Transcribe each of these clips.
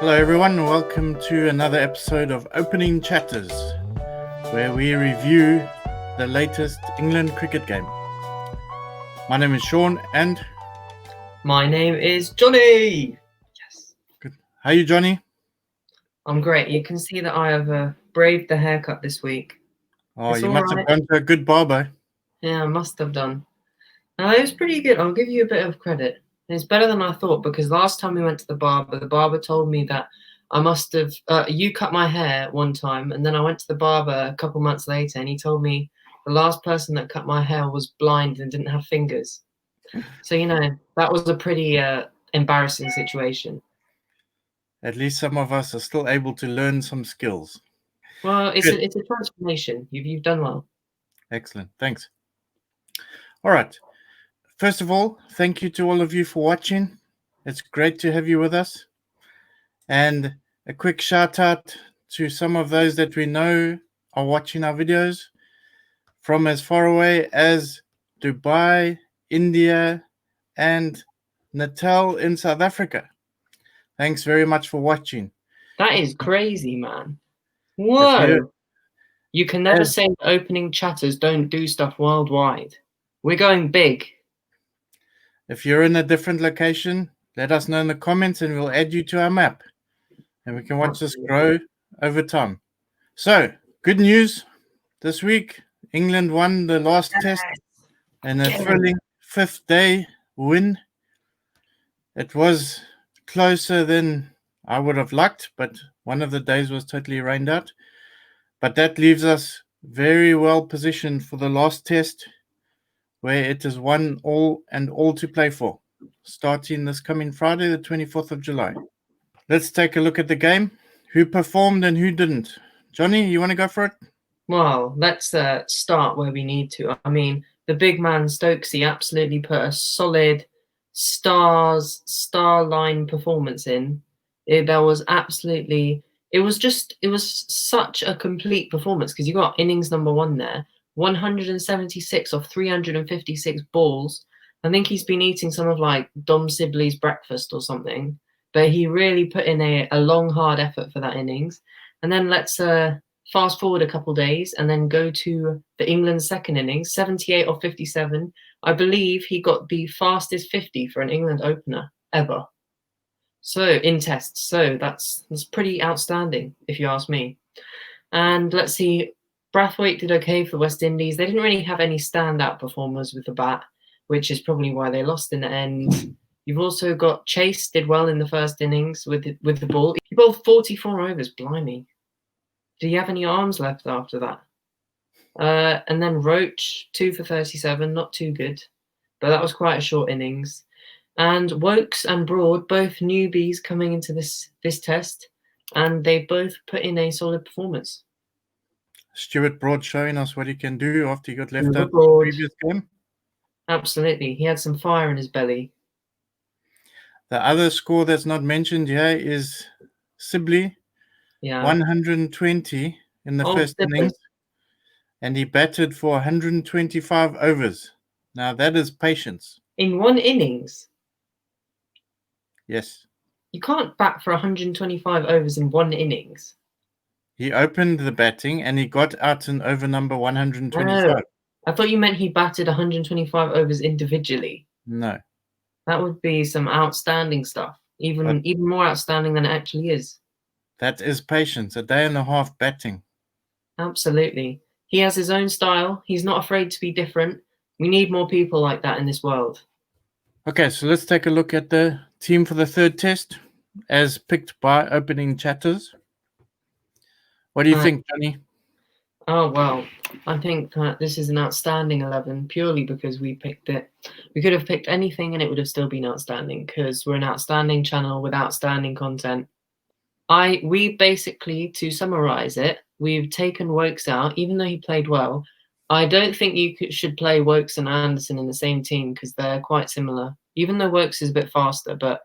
Hello, everyone, and welcome to another episode of Opening Chatters, where we review the latest England cricket game. My name is Sean, and my name is Johnny. Yes. Good. How are you, Johnny? I'm great. You can see that I have braved the haircut this week. Oh, It's you all must right. have gone to a good barber. Yeah, I must have done. It was pretty good. I'll give you a bit of credit. It's better than I thought because last time we went to the barber told me that I must have. You cut my hair one time, and then I went to the barber a couple months later, and he told me the last person that cut my hair was blind and didn't have fingers. So that was a pretty embarrassing situation. At least some of us are still able to learn some skills. Well, it's a transformation. You've done well. Excellent. Thanks. All right. First of all, thank you to all of you for watching. It's great to have you with us. And a quick shout out to some of those that we know are watching our videos from as far away as Dubai, India, and Natal in South Africa. Thanks very much for watching. That is crazy, man. Whoa. You can never say that opening chatters don't do stuff worldwide. We're going big. If you're in a different location, let us know in the comments and we'll add you to our map. And we can watch this grow over time. So, good news. This week, England won the last test and a thrilling fifth day win. It was closer than I would have liked, but one of the days was totally rained out. But that leaves us very well positioned for the last test, where it is 1-1 and all to play for, starting this coming Friday, the 24th of July. Let's take a look at the game. Who performed and who didn't? Johnny, you want to go for it? Well, let's start where we need to. I mean, the big man Stokes, he absolutely put a solid star-line performance in. It was such a complete performance because you got innings number one there, 176 of 356 balls. I think he's been eating some of like Dom Sibley's breakfast or something, but he really put in a long, hard effort for that innings. And then let's fast forward a couple days and then go to the England second innings, 78 of 57. I believe he got the fastest 50 for an England opener ever. So in tests. So that's pretty outstanding, if you ask me. And let's see, Brathwaite did okay for West Indies. They didn't really have any standout performers with the bat, which is probably why they lost in the end. You've also got Chase did well in the first innings with the ball. He bowled 44 overs, blimey. Do you have any arms left after that? And then Roach, 2 for 37, not too good, but that was quite a short innings. And Wokes and Broad, both newbies coming into this test, and they both put in a solid performance. Stuart Broad showing us what he can do after he got left out in the previous game. Absolutely. He had some fire in his belly. The other score that's not mentioned here is Sibley, 120 in the first innings, and he batted for 125 overs. Now, that is patience. In one innings? Yes. You can't bat for 125 overs in one innings. He opened the batting and he got out in over number 125. Oh, I thought you meant he batted 125 overs individually. No. That would be some outstanding stuff, even more outstanding than it actually is. That is patience, a day and a half batting. Absolutely. He has his own style. He's not afraid to be different. We need more people like that in this world. Okay, so let's take a look at the team for the third test as picked by Opening Chatters. What do you think, Johnny? Oh, well, I think that this is an outstanding 11 purely because we picked it. We could have picked anything and it would have still been outstanding because we're an outstanding channel with outstanding content. We basically, to summarize it, we've taken Wokes out, even though he played well. I don't think you should play Wokes and Anderson in the same team because they're quite similar, even though Wokes is a bit faster, but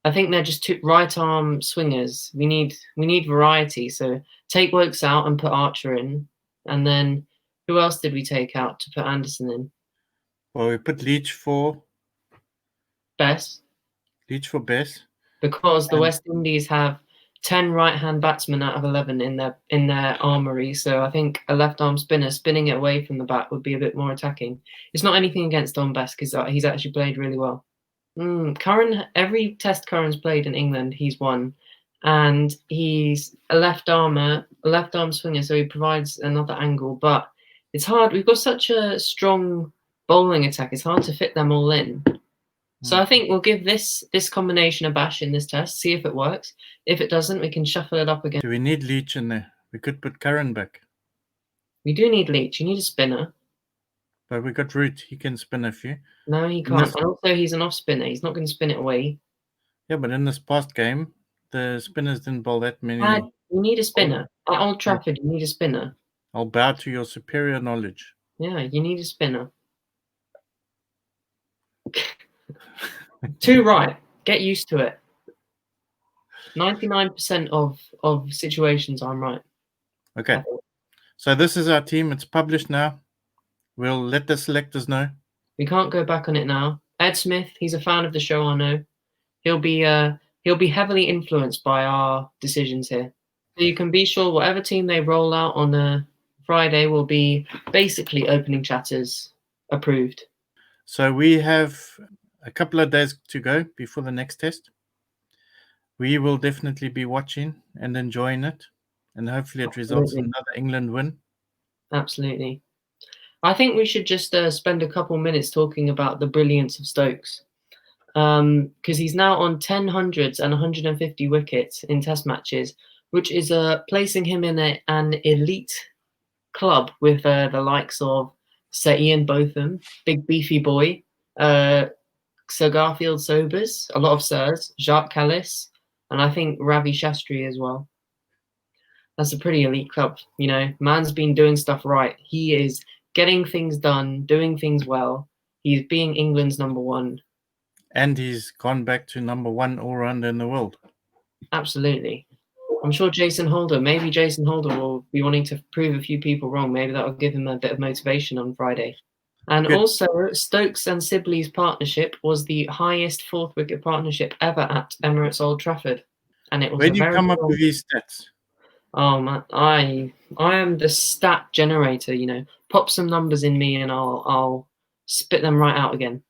I think they're just two right arm swingers. We need variety. So take Wokes out and put Archer in. And then who else did we take out to put Anderson in? Well, we put Leach for Bess. Leach for Bess. because the West Indies have 10 right-hand batsmen out of 11 in their armory. So I think a left-arm spinner spinning it away from the bat would be a bit more attacking. It's not anything against Don Best because he's actually played really well. Curran, every test Curran's played in England, he's won. And he's a left-arm swinger, so he provides another angle. But it's hard. We've got such a strong bowling attack. It's hard to fit them all in. So I think we'll give this combination a bash in this test, see if it works. If it doesn't, we can shuffle it up again. Do we need Leach in there? We could put Curran back. We do need Leach. You need a spinner. But we got Root. He can spin a few. No, he can't. And also, he's an off spinner. He's not going to spin it away. Yeah, but in this past game, the spinners didn't bowl that many. You need a spinner. At Old Trafford, you need a spinner. I'll bow to your superior knowledge. Yeah, you need a spinner. 2 right. Get used to it. 99% of situations I'm right. Okay. So this is our team. It's published now. We'll let the selectors know. We can't go back on it now. Ed Smith, he's a fan of the show, I know. He'll be heavily influenced by our decisions here. So you can be sure whatever team they roll out on a Friday will be basically opening chatters approved. So we have a couple of days to go before the next test. We will definitely be watching and enjoying it. And hopefully it results in another England win. Absolutely. I think we should just spend a couple minutes talking about the brilliance of Stokes. Because he's now on 10 hundreds and 150 wickets in test matches, which is placing him in an elite club with the likes of Sir Ian Botham, big beefy boy, Sir Garfield Sobers, a lot of Sirs, Jacques Callis, and I think Ravi Shastri as well. That's a pretty elite club, you know. Man's been doing stuff right. He is getting things done, doing things well. He's being England's number 1. And he's gone back to number 1 all-rounder in the world. Absolutely. I'm sure Jason Holder will be wanting to prove a few people wrong. Maybe that will give him a bit of motivation on Friday. And Good. Also, Stokes and Sibley's partnership was the highest 4th wicket partnership ever at Emirates Old Trafford. And it was Where do you come up with these stats? Oh man, I am the stat generator, you know. Pop some numbers in me and I'll spit them right out again.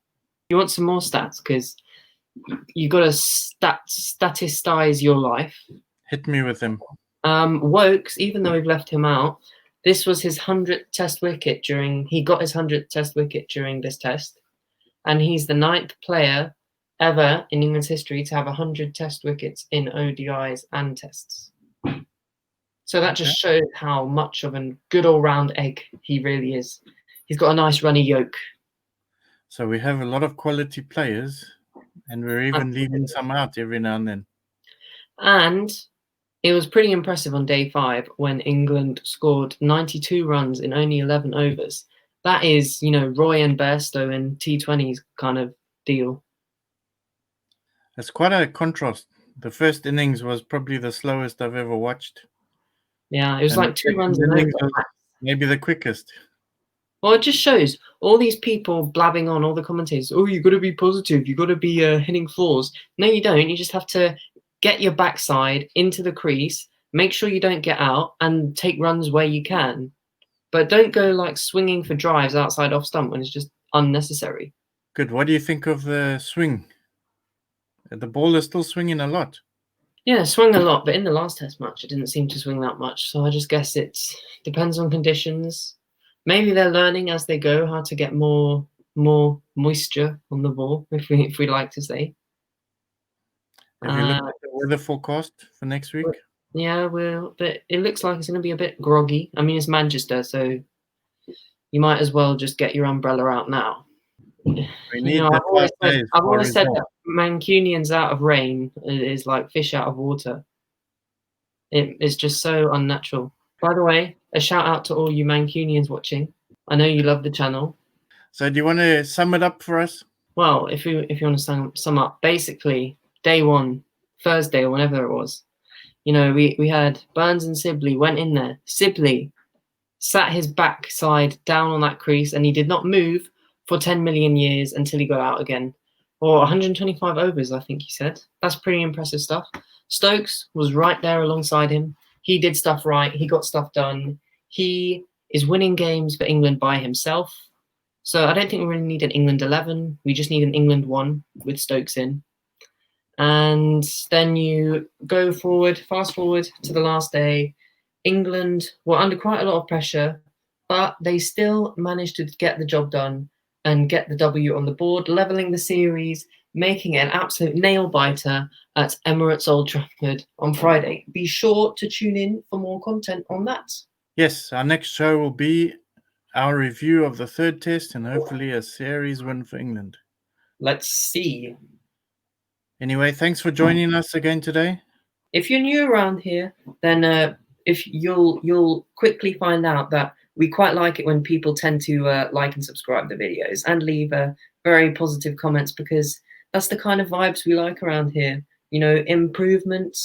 You want some more stats? Because you got to statistize your life. Hit me with them. Wokes, even though we've left him out, this was his 100th test wicket he got his 100th test wicket during this test. And he's the 9th player ever in England's history to have 100 test wickets in ODIs and tests. So that just showed how much of a good all-round egg he really is. He's got a nice runny yolk. So we have a lot of quality players, and we're even leaving some out every now and then. And it was pretty impressive on day 5 when England scored 92 runs in only 11 overs. That is, you know, Roy and Bairstow in T20s kind of deal. It's quite a contrast. The first innings was probably the slowest I've ever watched. Yeah, it was like 2 runs in over. Maybe the quickest. Well, it just shows all these people blabbing on, all the commentators. Oh, you got to be positive. You got to be hitting 4s. No, you don't. You just have to get your backside into the crease, make sure you don't get out, and take runs where you can. But don't go like swinging for drives outside off stump when it's just unnecessary. Good. What do you think of the swing? The ball is still swinging a lot. Yeah, swung a lot, but in the last test match, it didn't seem to swing that much. So I just guess it depends on conditions. Maybe they're learning as they go how to get more moisture on the ball, if we like to say. Have you looked at the weather forecast for next week? Yeah, but it looks like it's going to be a bit groggy. I mean, it's Manchester, so you might as well just get your umbrella out now. I've always said that Mancunians out of rain is like fish out of water. It's just so unnatural. By the way, a shout out to all you Mancunians watching. I know you love the channel. So do you want to sum it up for us? Well, if you want to sum up, basically, day 1, Thursday or whenever it was, you know, we had Burns and Sibley went in there. Sibley sat his backside down on that crease and he did not move for 10 million years until he got out again. or 125 overs, I think he said. That's pretty impressive stuff. Stokes was right there alongside him. He did stuff right. He got stuff done. He is winning games for England by himself. So I don't think we really need an England 11. We just need an England 1 with Stokes in. And then you go forward, fast forward to the last day. England were under quite a lot of pressure, but they still managed to get the job done and get the W on the board, leveling the series, making it an absolute nail-biter at Emirates Old Trafford on Friday. Be sure to tune in for more content on that. Yes, our next show will be our review of the third test and hopefully a series win for England. Let's see. Anyway, thanks for joining us again today. If you're new around here, then if you'll quickly find out that we quite like it when people tend to like and subscribe the videos and leave very positive comments, because that's the kind of vibes we like around here. You know, improvement,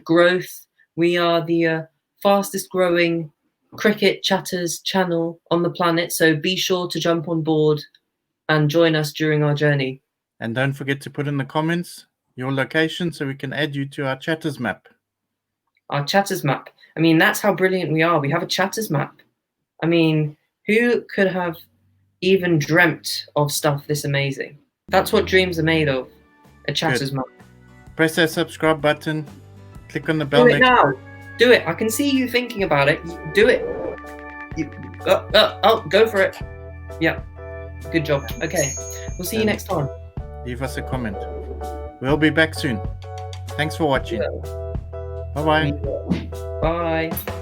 growth. We are the fastest growing cricket chatters channel on the planet, so be sure to jump on board and join us during our journey. And don't forget to put in the comments your location so we can add you to our chatters map. Our chatters map. I mean, that's how brilliant we are. We have a chatters map. I mean, who could have even dreamt of stuff this amazing? That's what dreams are made of. A chatters map. Press that subscribe button. Click on the bell. Do it now. Do it. I can see you thinking about it. Do it. Go for it. Yeah. Good job. Okay. We'll see you next time. Leave us a comment. We'll be back soon. Thanks for watching. Yeah. Bye-bye. Bye.